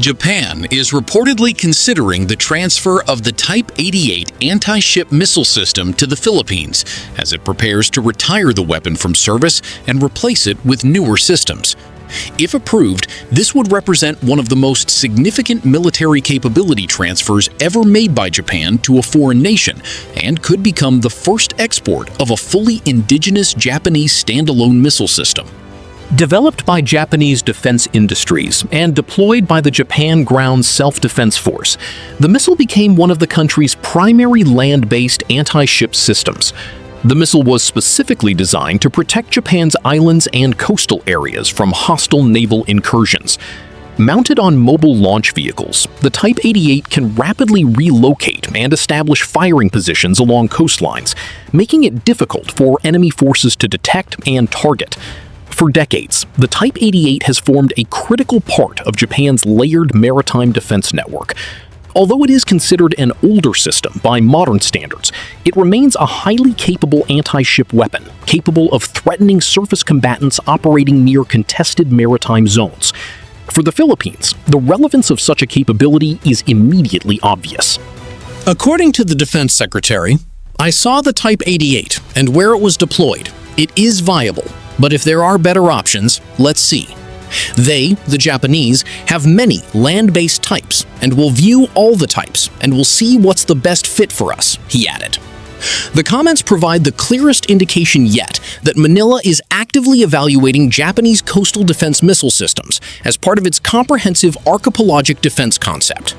Japan is reportedly considering the transfer of the Type 88 anti-ship missile system to the Philippines as it prepares to retire the weapon from service and replace it with newer systems. If approved, this would represent one of the most significant military capability transfers ever made by Japan to a foreign nation and could become the first export of a fully indigenous Japanese standalone missile system. Developed by Japanese defense industries and deployed by the Japan Ground Self-Defense Force, the missile became one of the country's primary land-based anti-ship systems. The missile was specifically designed to protect Japan's islands and coastal areas from hostile naval incursions. Mounted on mobile launch vehicles, the Type 88 can rapidly relocate and establish firing positions along coastlines, making it difficult for enemy forces to detect and target. For decades, the Type 88 has formed a critical part of Japan's layered maritime defense network. Although it is considered an older system by modern standards, it remains a highly capable anti-ship weapon, capable of threatening surface combatants operating near contested maritime zones. For the Philippines, the relevance of such a capability is immediately obvious. According to the Defense Secretary, "I saw the Type 88 and where it was deployed. It is viable. But if there are better options, let's see. They, the Japanese, have many land-based types and will view all the types and will see what's the best fit for us," he added. The comments provide the clearest indication yet that Manila is actively evaluating Japanese coastal defense missile systems as part of its comprehensive archipelagic defense concept.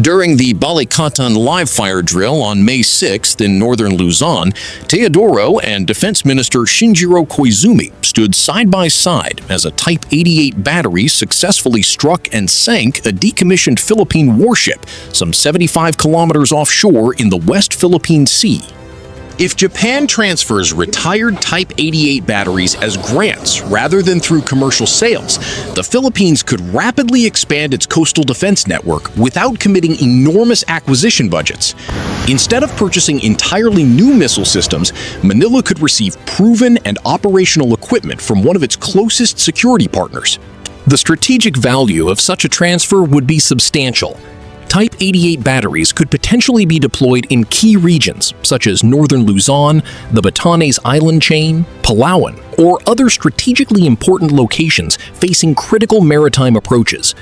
During the Balikatan live-fire drill on May 6th in northern Luzon, Teodoro and Defense Minister Shinjiro Koizumi stood side by side as a Type 88 battery successfully struck and sank a decommissioned Philippine warship some 75 kilometers offshore in the West Philippine Sea. If Japan transfers retired Type 88 batteries as grants rather than through commercial sales, the Philippines could rapidly expand its coastal defense network without committing enormous acquisition budgets. Instead of purchasing entirely new missile systems, Manila could receive proven and operational equipment from one of its closest security partners. The strategic value of such a transfer would be substantial. Type 88 batteries could potentially be deployed in key regions such as northern Luzon, the Batanes Island chain, Palawan, or other strategically important locations facing critical maritime approaches.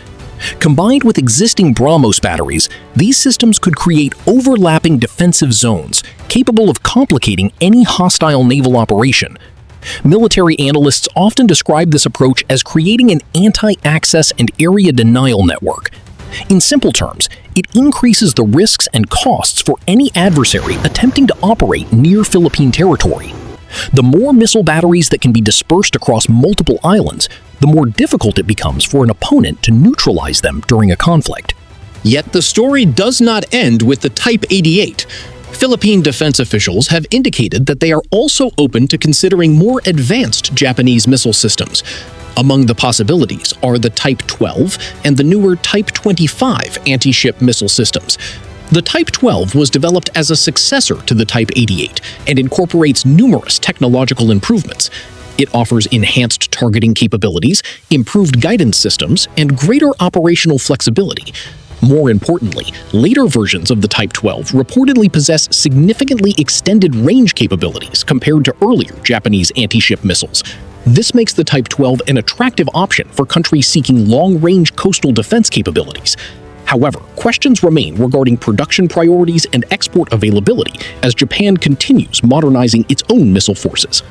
Combined with existing BrahMos batteries, these systems could create overlapping defensive zones capable of complicating any hostile naval operation. Military analysts often describe this approach as creating an anti-access and area denial network. In simple terms, it increases the risks and costs for any adversary attempting to operate near Philippine territory. The more missile batteries that can be dispersed across multiple islands, the more difficult it becomes for an opponent to neutralize them during a conflict. Yet the story does not end with the Type 88. Philippine defense officials have indicated that they are also open to considering more advanced Japanese missile systems. Among the possibilities are the Type 12 and the newer Type 25 anti-ship missile systems. The Type 12 was developed as a successor to the Type 88 and incorporates numerous technological improvements. It offers enhanced targeting capabilities, improved guidance systems, and greater operational flexibility. More importantly, later versions of the Type 12 reportedly possess significantly extended range capabilities compared to earlier Japanese anti-ship missiles. This makes the Type 12 an attractive option for countries seeking long-range coastal defense capabilities. However, questions remain regarding production priorities and export availability as Japan continues modernizing its own missile forces.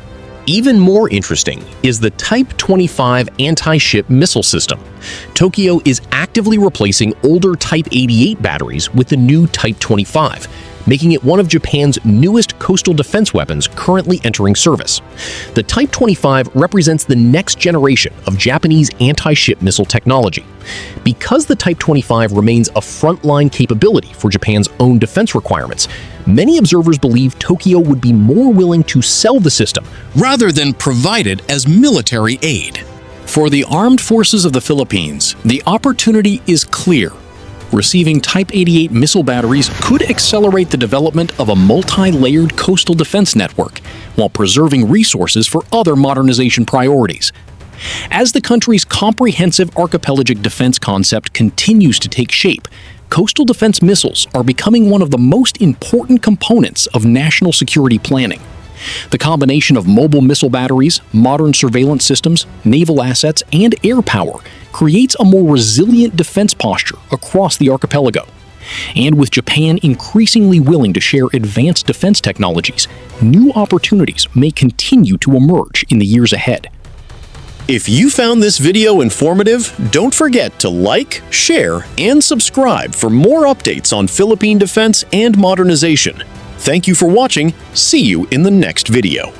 Even more interesting is the Type 25 anti-ship missile system. Tokyo is actively replacing older Type 88 batteries with the new Type 25, making it one of Japan's newest coastal defense weapons currently entering service. The Type 25 represents the next generation of Japanese anti-ship missile technology. Because the Type 25 remains a frontline capability for Japan's own defense requirements, many observers believe Tokyo would be more willing to sell the system rather than provide it as military aid. For the armed forces of the Philippines, the opportunity is clear. Receiving Type 88 missile batteries could accelerate the development of a multi-layered coastal defense network while preserving resources for other modernization priorities. As the country's comprehensive archipelagic defense concept continues to take shape, coastal defense missiles are becoming one of the most important components of national security planning. The combination of mobile missile batteries, modern surveillance systems, naval assets, and air power creates a more resilient defense posture across the archipelago. And with Japan increasingly willing to share advanced defense technologies, new opportunities may continue to emerge in the years ahead. If you found this video informative, don't forget to like, share, and subscribe for more updates on Philippine defense and modernization. Thank you for watching. See you in the next video.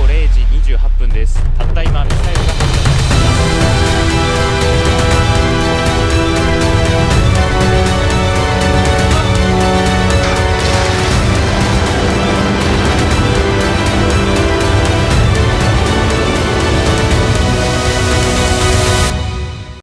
.8 時28分です。たった今ミサイル